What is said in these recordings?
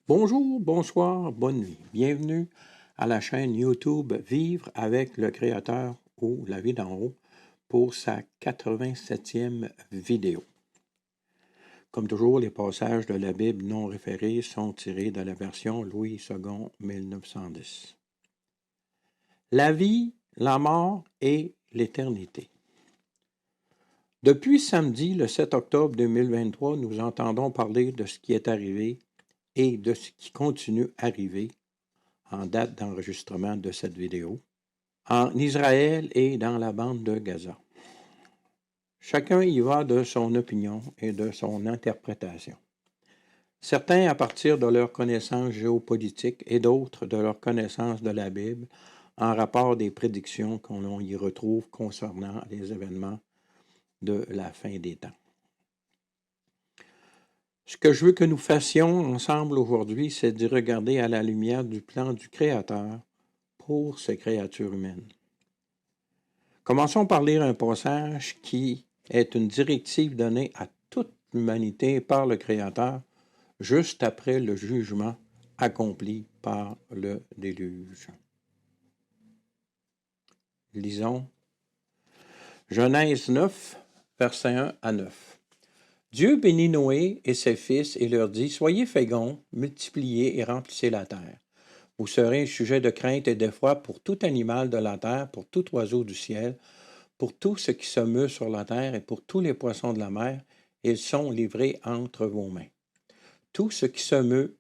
Bonjour, bonsoir, bonne nuit. Bienvenue à la chaîne YouTube Vivre avec le Créateur ou La vie d'en haut pour sa 87e vidéo. Comme toujours, les passages de la Bible non référés sont tirés de la version Louis II 1910. La vie, la mort et l'éternité. Depuis samedi, le 7 octobre 2023, nous entendons parler de ce qui est arrivé et de ce qui continue à arriver en date d'enregistrement de cette vidéo, en Israël et dans la bande de Gaza. Chacun y va de son opinion et de son interprétation. Certains à partir de leur connaissance géopolitique et d'autres de leur connaissance de la Bible en rapport des prédictions qu'on y retrouve concernant les événements de la fin des temps. Ce que je veux que nous fassions ensemble aujourd'hui, c'est d'y regarder à la lumière du plan du Créateur pour ces créatures humaines. Commençons par lire un passage qui est une directive donnée à toute l'humanité par le Créateur juste après le jugement accompli par le déluge. Lisons Genèse 9, versets 1 à 9. Dieu bénit Noé et ses fils et leur dit, « Soyez féconds, multipliez et remplissez la terre. Vous serez un sujet de crainte et d'effroi pour tout animal de la terre, pour tout oiseau du ciel, pour tout ce qui se meut sur la terre et pour tous les poissons de la mer, ils sont livrés entre vos mains. Tout ce qui se meut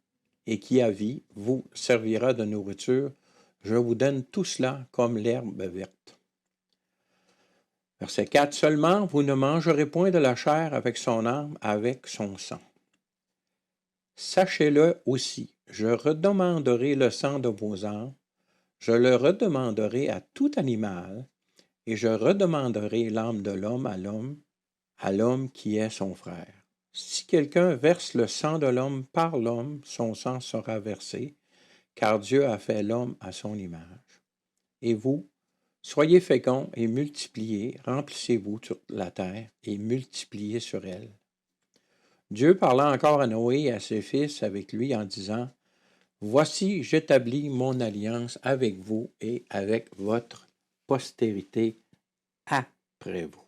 et qui a vie vous servira de nourriture. Je vous donne tout cela comme l'herbe verte. » Verset 4. Seulement, vous ne mangerez point de la chair avec son âme, avec son sang. Sachez-le aussi, je redemanderai le sang de vos âmes, je le redemanderai à tout animal, et je redemanderai l'âme de l'homme à l'homme qui est son frère. Si quelqu'un verse le sang de l'homme par l'homme, son sang sera versé, car Dieu a fait l'homme à son image. Et vous, soyez féconds et multipliez, remplissez-vous sur la terre et multipliez sur elle. Dieu parla encore à Noé et à ses fils avec lui en disant, « Voici, j'établis mon alliance avec vous et avec votre postérité après vous. »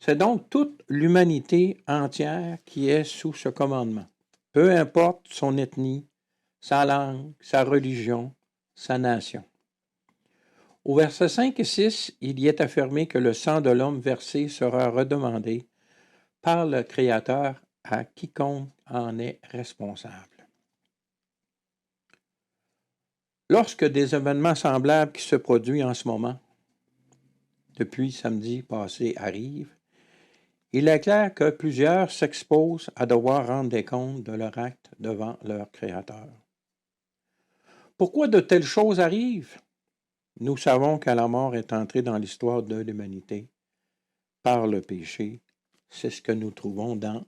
C'est donc toute l'humanité entière qui est sous ce commandement, peu importe son ethnie, sa langue, sa religion, sa nation. Au verset 5 et 6, il y est affirmé que le sang de l'homme versé sera redemandé par le Créateur à quiconque en est responsable. Lorsque des événements semblables qui se produisent en ce moment, depuis samedi passé, arrivent, il est clair que plusieurs s'exposent à devoir rendre des comptes de leur acte devant leur Créateur. Pourquoi de telles choses arrivent? Nous savons que la mort est entrée dans l'histoire de l'humanité par le péché. C'est ce que nous trouvons dans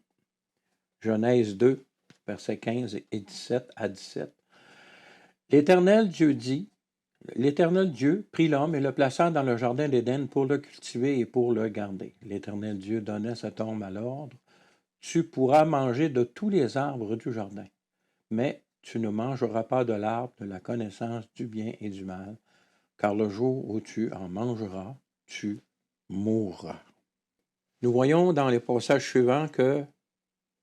Genèse 2, versets 15 et 17 à 17. L'Éternel Dieu prit l'homme et le plaça dans le jardin d'Éden pour le cultiver et pour le garder. L'Éternel Dieu donna cet homme à l'ordre. Tu pourras manger de tous les arbres du jardin, mais tu ne mangeras pas de l'arbre de la connaissance du bien et du mal, car le jour où tu en mangeras, tu mourras. Nous voyons dans les passages suivants que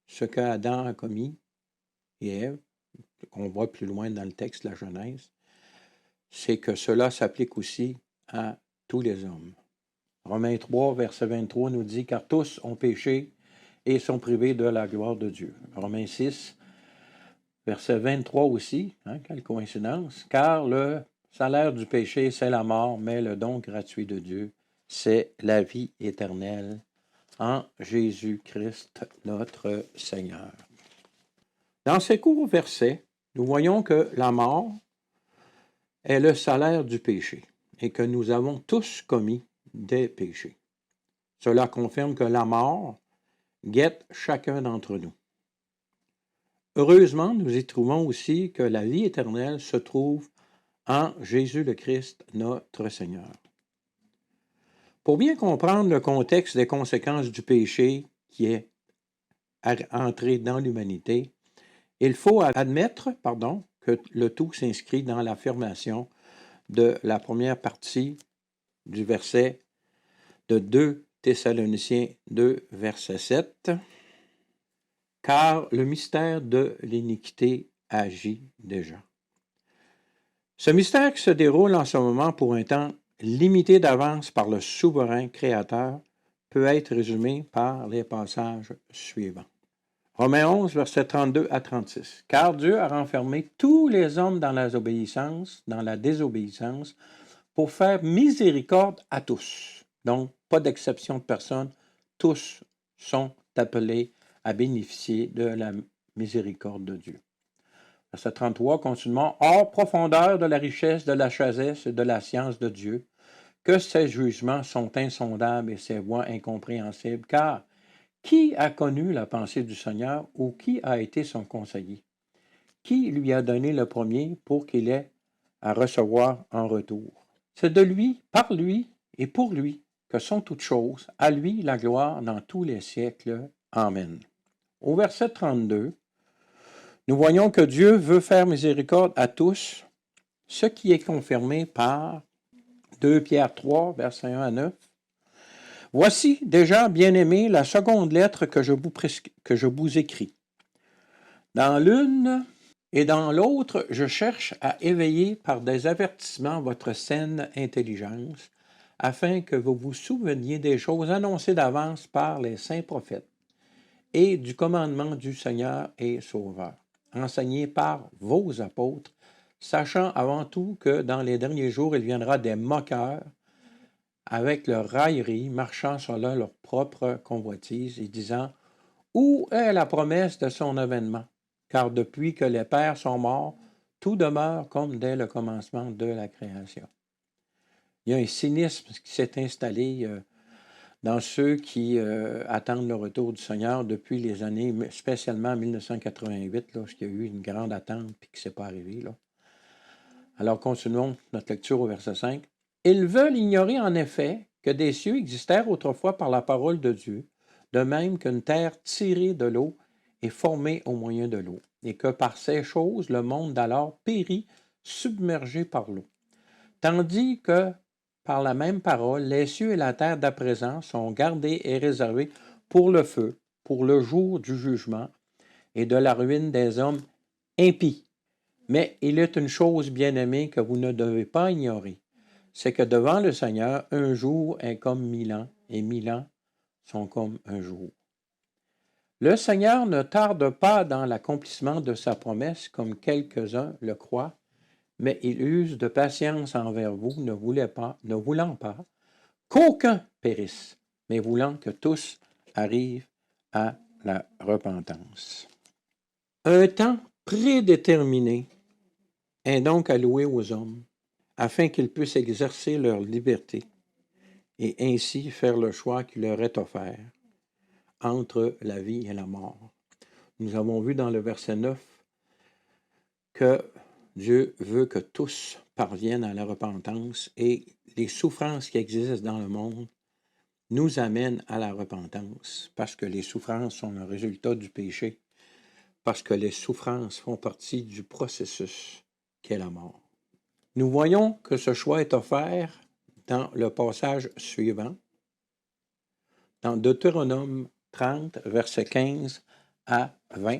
ce qu'Adam a commis et Ève, qu'on voit plus loin dans le texte de la Genèse, c'est que cela s'applique aussi à tous les hommes. Romains 3, verset 23 nous dit « Car tous ont péché et sont privés de la gloire de Dieu. » Romains 6, verset 23 aussi, quelle coïncidence, « Car le salaire du péché, c'est la mort, mais le don gratuit de Dieu, c'est la vie éternelle en Jésus-Christ, notre Seigneur. » Dans ces courts versets, nous voyons que la mort est le salaire du péché et que nous avons tous commis des péchés. Cela confirme que la mort guette chacun d'entre nous. Heureusement, nous y trouvons aussi que la vie éternelle se trouve en Jésus le Christ, notre Seigneur. Pour bien comprendre le contexte des conséquences du péché qui est entrer dans l'humanité, il faut admettre, que le tout s'inscrit dans l'affirmation de la première partie du verset de 2 Thessaloniciens 2, verset 7, car le mystère de l'iniquité agit déjà. Ce mystère qui se déroule en ce moment pour un temps limité d'avance par le souverain créateur peut être résumé par les passages suivants. Romains 11, versets 32 à 36. Car Dieu a renfermé tous les hommes dans la désobéissance, pour faire miséricorde à tous. Donc, pas d'exception de personne. Tous sont appelés à bénéficier de la miséricorde de Dieu. Verset 33, continuons. Hors profondeur de la richesse, de la sagesse et de la science de Dieu, que ses jugements sont insondables et ses voies incompréhensibles, car qui a connu la pensée du Seigneur ou qui a été son conseiller? Qui lui a donné le premier pour qu'il ait à recevoir en retour? C'est de lui, par lui et pour lui que sont toutes choses, à lui la gloire dans tous les siècles. Amen. Au verset 32, nous voyons que Dieu veut faire miséricorde à tous, ce qui est confirmé par 2 Pierre 3, versets 1 à 9. Voici déjà, bien-aimés, la seconde lettre que je vous écris. Dans l'une et dans l'autre, je cherche à éveiller par des avertissements votre saine intelligence, afin que vous vous souveniez des choses annoncées d'avance par les saints prophètes et du commandement du Seigneur et Sauveur, enseigné par vos apôtres, sachant avant tout que dans les derniers jours, il viendra des moqueurs avec leur raillerie, marchant selon leur propre convoitise et disant « Où est la promesse de son avènement? Car depuis que les pères sont morts, tout demeure comme dès le commencement de la création. » Il y a un cynisme qui s'est installé dans ceux qui attendent le retour du Seigneur depuis les années, spécialement en 1988, lorsqu'il y a eu une grande attente et que ce n'est pas arrivé. Là. Alors, continuons notre lecture au verset 5. Ils veulent ignorer en effet que des cieux existèrent autrefois par la parole de Dieu, de même qu'une terre tirée de l'eau est formée au moyen de l'eau, et que par ces choses le monde d'alors périt, submergé par l'eau. Tandis que, par la même parole, les cieux et la terre d'à présent sont gardés et réservés pour le feu, pour le jour du jugement et de la ruine des hommes impies. Mais il est une chose, bien-aimée, que vous ne devez pas ignorer, c'est que devant le Seigneur, un jour est comme 1000 ans, et 1000 ans sont comme un jour. Le Seigneur ne tarde pas dans l'accomplissement de sa promesse, comme quelques-uns le croient, mais il use de patience envers vous, ne voulant pas qu'aucun périsse, mais voulant que tous arrivent à la repentance. Un temps prédéterminé est donc alloué aux hommes, afin qu'ils puissent exercer leur liberté et ainsi faire le choix qui leur est offert entre la vie et la mort. Nous avons vu dans le verset 9 que Dieu veut que tous parviennent à la repentance et les souffrances qui existent dans le monde nous amènent à la repentance parce que les souffrances sont le résultat du péché, parce que les souffrances font partie du processus qu'est la mort. Nous voyons que ce choix est offert dans le passage suivant, dans Deutéronome 30, versets 15 à 20.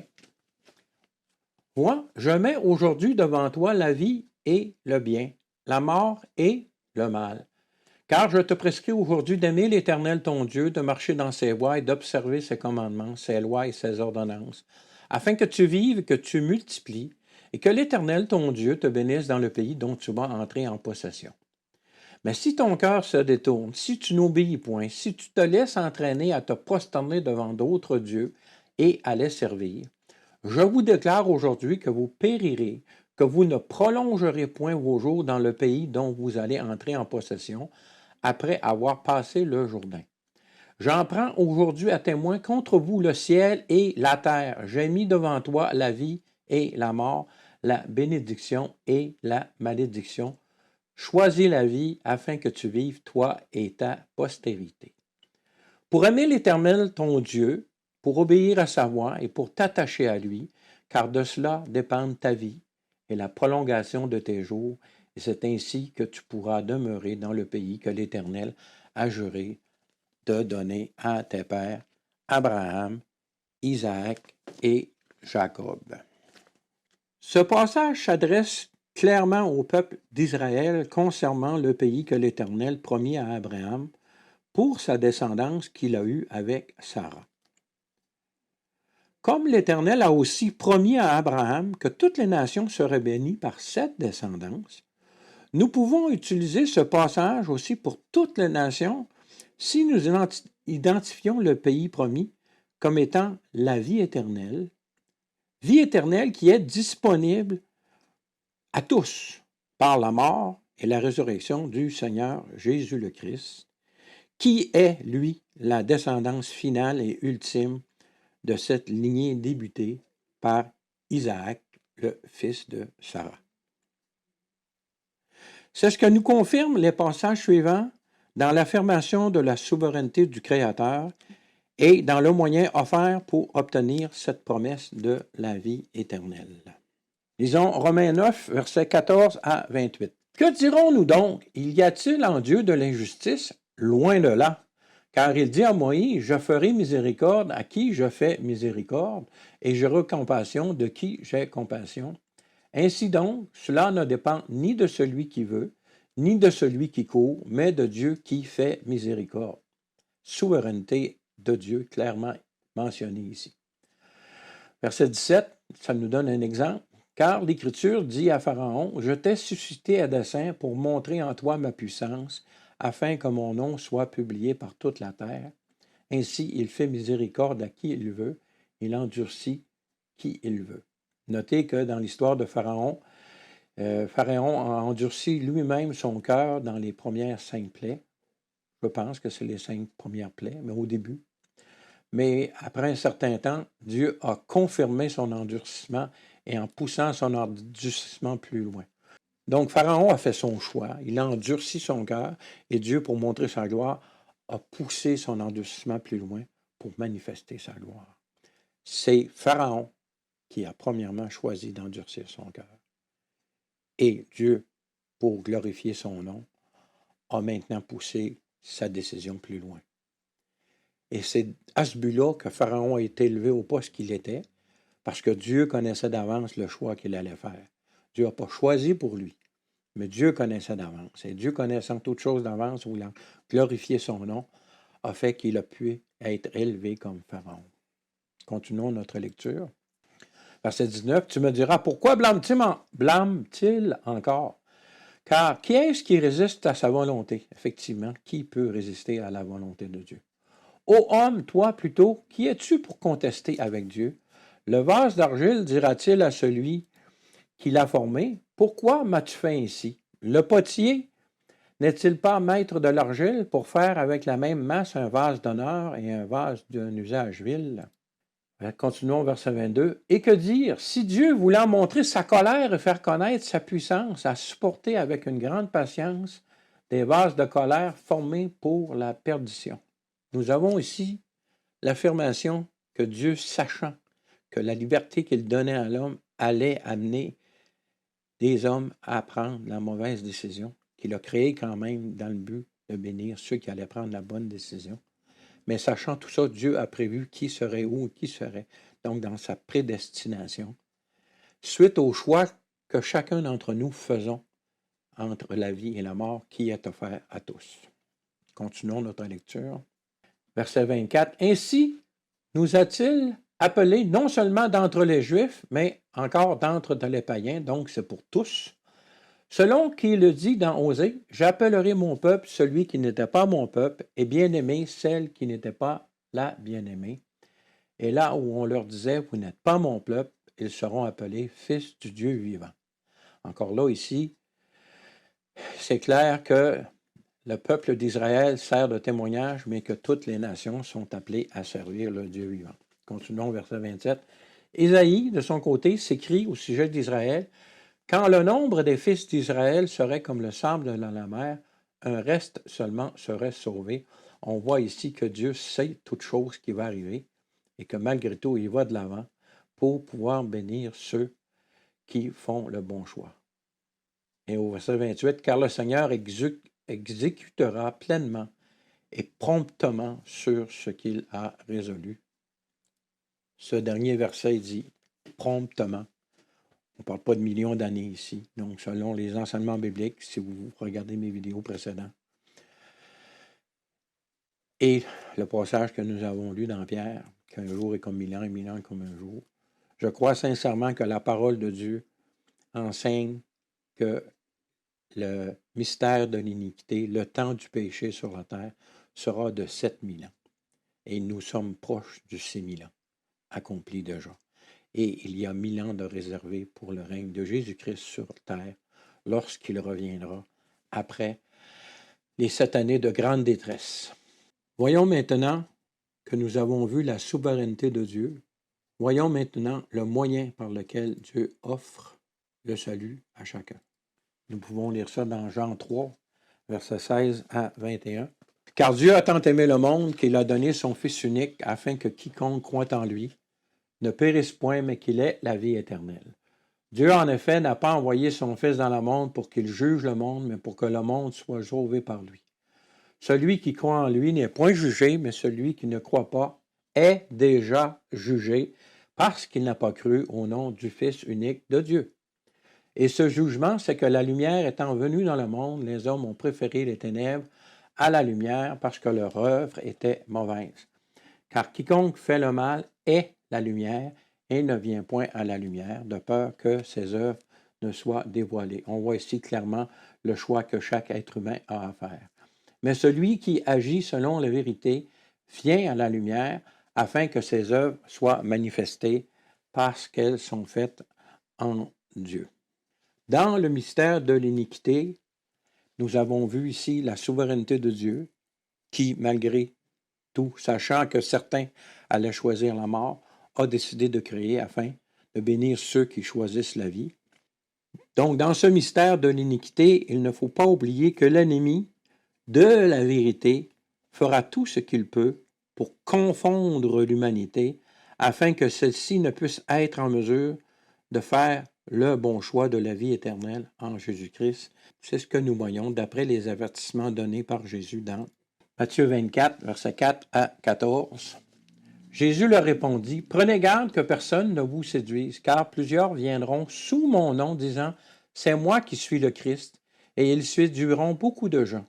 Vois, je mets aujourd'hui devant toi la vie et le bien, la mort et le mal. Car je te prescris aujourd'hui d'aimer l'Éternel ton Dieu, de marcher dans ses voies et d'observer ses commandements, ses lois et ses ordonnances, afin que tu vives et que tu multiplies, et que l'Éternel ton Dieu te bénisse dans le pays dont tu vas entrer en possession. Mais si ton cœur se détourne, si tu n'obéis point, si tu te laisses entraîner à te prosterner devant d'autres dieux et à les servir, je vous déclare aujourd'hui que vous périrez, que vous ne prolongerez point vos jours dans le pays dont vous allez entrer en possession après avoir passé le Jourdain. J'en prends aujourd'hui à témoin contre vous le ciel et la terre. J'ai mis devant toi la vie et la mort, la bénédiction et la malédiction. Choisis la vie afin que tu vives, toi et ta postérité. Pour aimer l'Éternel ton Dieu, pour obéir à sa voix et pour t'attacher à lui, car de cela dépendent ta vie et la prolongation de tes jours, et c'est ainsi que tu pourras demeurer dans le pays que l'Éternel a juré de donner à tes pères, Abraham, Isaac et Jacob. Ce passage s'adresse clairement au peuple d'Israël concernant le pays que l'Éternel promit à Abraham pour sa descendance qu'il a eue avec Sarah. Comme l'Éternel a aussi promis à Abraham que toutes les nations seraient bénies par cette descendance, nous pouvons utiliser ce passage aussi pour toutes les nations si nous identifions le pays promis comme étant la vie éternelle qui est disponible à tous par la mort et la résurrection du Seigneur Jésus le Christ, qui est, lui, la descendance finale et ultime de cette lignée débutée par Isaac, le fils de Sarah. C'est ce que nous confirment les passages suivants dans l'affirmation de la souveraineté du Créateur et dans le moyen offert pour obtenir cette promesse de la vie éternelle. Lisons Romains 9, versets 14 à 28. Que dirons-nous donc? Y a-t-il en Dieu de l'injustice? Loin de là. Car il dit à Moïse, je ferai miséricorde à qui je fais miséricorde, et j'aurai compassion de qui j'ai compassion. Ainsi donc, cela ne dépend ni de celui qui veut, ni de celui qui court, mais de Dieu qui fait miséricorde. Souveraineté de Dieu clairement mentionnée ici. Verset 17, ça nous donne un exemple. Car l'Écriture dit à Pharaon, je t'ai suscité à dessein pour montrer en toi ma puissance, afin que mon nom soit publié par toute la terre. Ainsi, il fait miséricorde à qui il veut, il endurcit qui il veut. Notez que dans l'histoire de Pharaon, Pharaon a endurci lui-même son cœur dans les premières 5 plaies. Je pense que c'est les 5 premières plaies, mais au début. Mais après un certain temps, Dieu a confirmé son endurcissement et en poussant son endurcissement plus loin. Donc, Pharaon a fait son choix, il a endurci son cœur et Dieu, pour montrer sa gloire, a poussé son endurcissement plus loin pour manifester sa gloire. C'est Pharaon qui a premièrement choisi d'endurcir son cœur. Et Dieu, pour glorifier son nom, a maintenant poussé sa décision plus loin. Et c'est à ce but-là que Pharaon a été élevé au poste qu'il était, parce que Dieu connaissait d'avance le choix qu'il allait faire. Dieu n'a pas choisi pour lui, mais Dieu connaissait d'avance. Et Dieu, connaissant toutes choses d'avance, voulant glorifier son nom, a fait qu'il a pu être élevé comme Pharaon. Continuons notre lecture. Verset 19, tu me diras, pourquoi blâme-t-il encore? Car qui est-ce qui résiste à sa volonté? Effectivement, qui peut résister à la volonté de Dieu? Ô homme, toi plutôt, qui es-tu pour contester avec Dieu? Le vase d'argile dira-t-il à celui qui l'a formé, pourquoi m'as-tu fait ainsi? Le potier n'est-il pas maître de l'argile pour faire avec la même masse un vase d'honneur et un vase d'un usage vil? Continuons verset 22. Et que dire? Si Dieu, voulant montrer sa colère et faire connaître sa puissance, a supporté avec une grande patience des vases de colère formés pour la perdition. Nous avons ici l'affirmation que Dieu, sachant que la liberté qu'il donnait à l'homme allait amener des hommes à prendre la mauvaise décision, qu'il a créé quand même dans le but de bénir ceux qui allaient prendre la bonne décision. Mais sachant tout ça, Dieu a prévu qui serait où et qui serait, donc dans sa prédestination, suite au choix que chacun d'entre nous faisons entre la vie et la mort qui est offert à tous. Continuons notre lecture. Verset 24. Ainsi nous a-t-il appelés non seulement d'entre les Juifs, mais encore d'entre les païens, donc c'est pour tous. Selon qu'il le dit dans Osée, j'appellerai mon peuple celui qui n'était pas mon peuple, et bien-aimé celle qui n'était pas la bien-aimée. Et là où on leur disait, vous n'êtes pas mon peuple, ils seront appelés fils du Dieu vivant. Encore là, ici, c'est clair que le peuple d'Israël sert de témoignage, mais que toutes les nations sont appelées à servir le Dieu vivant. Continuons, verset 27. Ésaïe, de son côté, s'écrie au sujet d'Israël, quand le nombre des fils d'Israël serait comme le sable de la mer, un reste seulement serait sauvé. On voit ici que Dieu sait toute chose qui va arriver, et que malgré tout, il va de l'avant pour pouvoir bénir ceux qui font le bon choix. Et au verset 28, car le Seigneur exécutera pleinement et promptement sur ce qu'il a résolu. Ce dernier verset dit promptement. On ne parle pas de millions d'années ici. Donc, selon les enseignements bibliques, si vous regardez mes vidéos précédentes. Et le passage que nous avons lu dans Pierre, qu'un jour est comme 1000 ans et 1000 ans comme un jour. Je crois sincèrement que la parole de Dieu enseigne que le mystère de l'iniquité, le temps du péché sur la terre, sera de 7000 ans. Et nous sommes proches du 6000 ans, accompli déjà. Et il y a 1000 ans de réservés pour le règne de Jésus-Christ sur terre lorsqu'il reviendra après les 7 années de grande détresse. Voyons maintenant que nous avons vu la souveraineté de Dieu. Voyons maintenant le moyen par lequel Dieu offre le salut à chacun. Nous pouvons lire ça dans Jean 3, versets 16 à 21. Car Dieu a tant aimé le monde qu'il a donné son Fils unique afin que quiconque croit en lui ne périsse point, mais qu'il ait la vie éternelle. Dieu, en effet, n'a pas envoyé son Fils dans le monde pour qu'il juge le monde, mais pour que le monde soit sauvé par lui. Celui qui croit en lui n'est point jugé, mais celui qui ne croit pas est déjà jugé parce qu'il n'a pas cru au nom du Fils unique de Dieu. Et ce jugement, c'est que la lumière étant venue dans le monde, les hommes ont préféré les ténèbres à la lumière parce que leur œuvre était mauvaise. Car quiconque fait le mal est la lumière et ne vient point à la lumière, de peur que ses œuvres ne soient dévoilées. On voit ici clairement le choix que chaque être humain a à faire. Mais celui qui agit selon la vérité vient à la lumière afin que ses œuvres soient manifestées parce qu'elles sont faites en Dieu. Dans le mystère de l'iniquité, nous avons vu ici la souveraineté de Dieu qui, malgré tout, sachant que certains allaient choisir la mort, a décidé de créer afin de bénir ceux qui choisissent la vie. Donc, dans ce mystère de l'iniquité, il ne faut pas oublier que l'ennemi de la vérité fera tout ce qu'il peut pour confondre l'humanité afin que celle-ci ne puisse être en mesure de faire le bon choix de la vie éternelle en Jésus-Christ. C'est ce que nous voyons d'après les avertissements donnés par Jésus dans Matthieu 24, versets 4 à 14. Jésus leur répondit, « Prenez garde que personne ne vous séduise, car plusieurs viendront sous mon nom, disant, « C'est moi qui suis le Christ, et ils séduiront beaucoup de gens.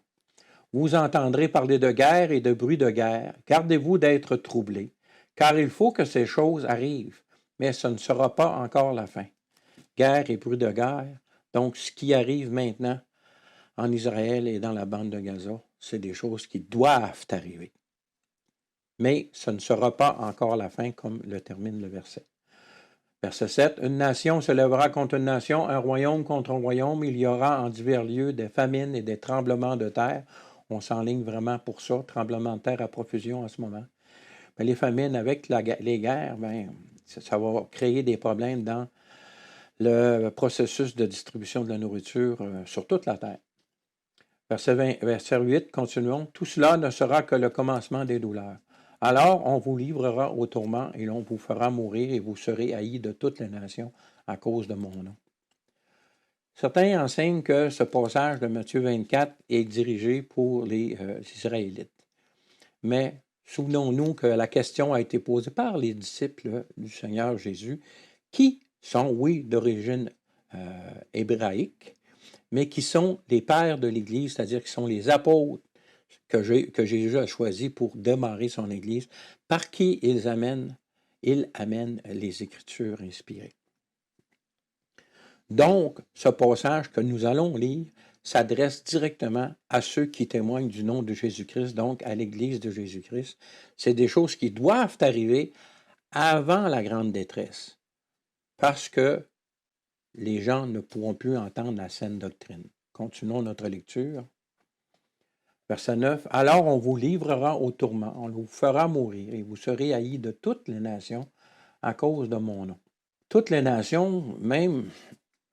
Vous entendrez parler de guerre et de bruit de guerre. Gardez-vous d'être troublés, car il faut que ces choses arrivent, mais ce ne sera pas encore la fin. » Guerre et bruit de guerre, donc ce qui arrive maintenant en Israël et dans la bande de Gaza, c'est des choses qui doivent arriver. Mais ce ne sera pas encore la fin, comme le termine le verset. Verset 7, « Une nation se lèvera contre une nation, un royaume contre un royaume. Il y aura en divers lieux des famines et des tremblements de terre. » On s'enligne vraiment pour ça, tremblements de terre à profusion en ce moment. Mais les famines avec les guerres, ça va créer des problèmes dans le processus de distribution de la nourriture sur toute la terre. Verset 8, continuons. « Tout cela ne sera que le commencement des douleurs. Alors on vous livrera au tourment et l'on vous fera mourir et vous serez haïs de toutes les nations à cause de mon nom. » Certains enseignent que ce passage de Matthieu 24 est dirigé pour les Israélites. Mais souvenons-nous que la question a été posée par les disciples du Seigneur Jésus, qui sont, oui, d'origine hébraïque, mais qui sont les pères de l'Église, c'est-à-dire qui sont les apôtres que Jésus a choisis pour démarrer son Église, par qui ils amènent les Écritures inspirées. Donc, ce passage que nous allons lire s'adresse directement à ceux qui témoignent du nom de Jésus-Christ, donc à l'Église de Jésus-Christ. C'est des choses qui doivent arriver avant la grande détresse, parce que les gens ne pourront plus entendre la saine doctrine. Continuons notre lecture. Verset 9. « Alors on vous livrera au tourment, on vous fera mourir, et vous serez haïs de toutes les nations à cause de mon nom. » Toutes les nations, même,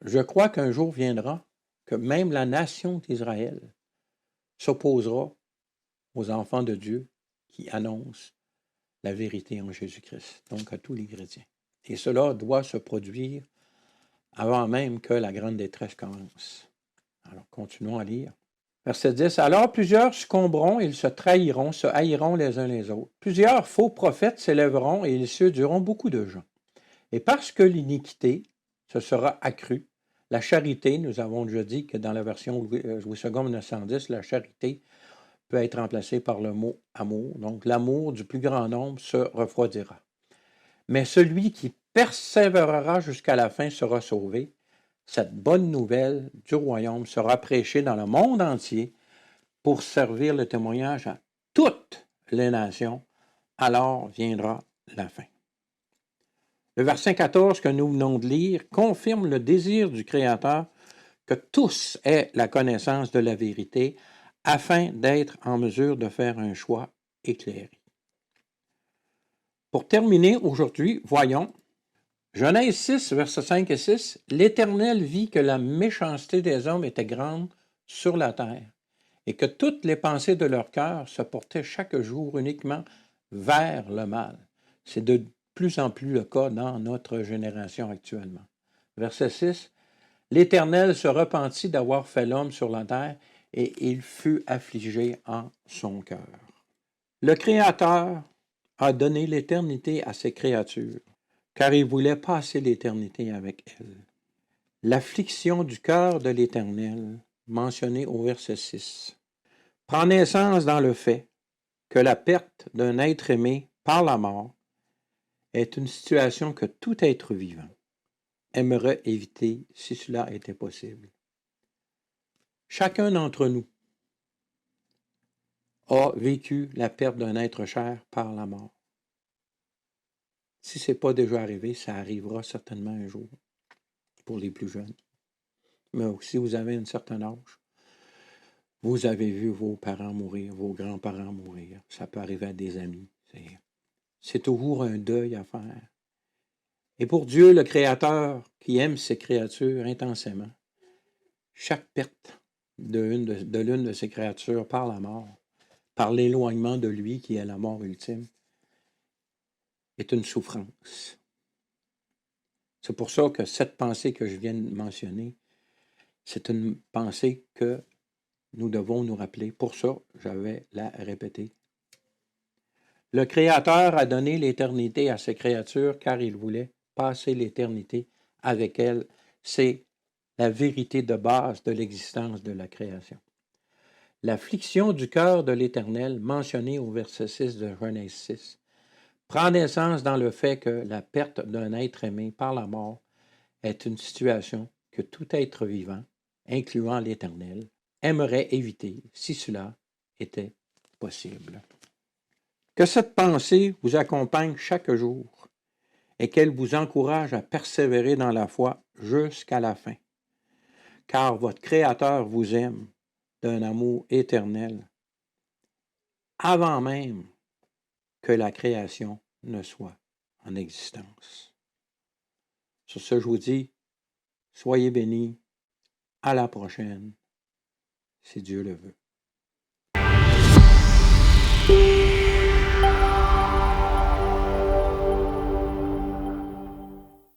je crois qu'un jour viendra que même la nation d'Israël s'opposera aux enfants de Dieu qui annoncent la vérité en Jésus-Christ, donc à tous les chrétiens. Et cela doit se produire avant même que la grande détresse commence. Alors, continuons à lire. Verset 10. Alors plusieurs succomberont, ils se trahiront, se haïront les uns les autres. Plusieurs faux prophètes s'élèveront et ils séduiront beaucoup de gens. Et parce que l'iniquité se sera accrue, la charité, nous avons déjà dit que dans la version Louis II 1910, la charité peut être remplacée par le mot amour. Donc l'amour du plus grand nombre se refroidira. Mais celui qui persévérera jusqu'à la fin sera sauvé. Cette bonne nouvelle du royaume sera prêchée dans le monde entier pour servir le témoignage à toutes les nations. Alors viendra la fin. Le verset 14 que nous venons de lire confirme le désir du Créateur que tous aient la connaissance de la vérité afin d'être en mesure de faire un choix éclairé. Pour terminer aujourd'hui, voyons Genèse 6, versets 5 et 6, l'Éternel vit que la méchanceté des hommes était grande sur la terre et que toutes les pensées de leur cœur se portaient chaque jour uniquement vers le mal. C'est de plus en plus le cas dans notre génération actuellement. Verset 6, l'Éternel se repentit d'avoir fait l'homme sur la terre et il fut affligé en son cœur. Le Créateur a donné l'éternité à ses créatures, car il voulait passer l'éternité avec elles. L'affliction du cœur de l'Éternel, mentionnée au verset 6, prend naissance dans le fait que la perte d'un être aimé par la mort est une situation que tout être vivant aimerait éviter si cela était possible. Chacun d'entre nous a vécu la perte d'un être cher par la mort. Si ce n'est pas déjà arrivé, ça arrivera certainement un jour pour les plus jeunes. Mais si vous avez un certain âge, vous avez vu vos parents mourir, vos grands-parents mourir. Ça peut arriver à des amis. C'est toujours un deuil à faire. Et pour Dieu, le Créateur, qui aime ses créatures intensément, chaque perte de l'une de ses créatures par la mort, par l'éloignement de lui, qui est la mort ultime, est une souffrance. C'est pour ça que cette pensée que je viens de mentionner, c'est une pensée que nous devons nous rappeler. Pour ça, je vais la répéter. Le Créateur a donné l'éternité à ses créatures car il voulait passer l'éternité avec elles. C'est la vérité de base de l'existence de la création. L'affliction du cœur de l'Éternel, mentionnée au verset 6 de Genèse 6, prend naissance dans le fait que la perte d'un être aimé par la mort est une situation que tout être vivant, incluant l'Éternel, aimerait éviter si cela était possible. Que cette pensée vous accompagne chaque jour et qu'elle vous encourage à persévérer dans la foi jusqu'à la fin, car votre Créateur vous aime d'un amour éternel avant même que la création ne soit en existence. Sur ce, je vous dis, soyez bénis, à la prochaine, si Dieu le veut.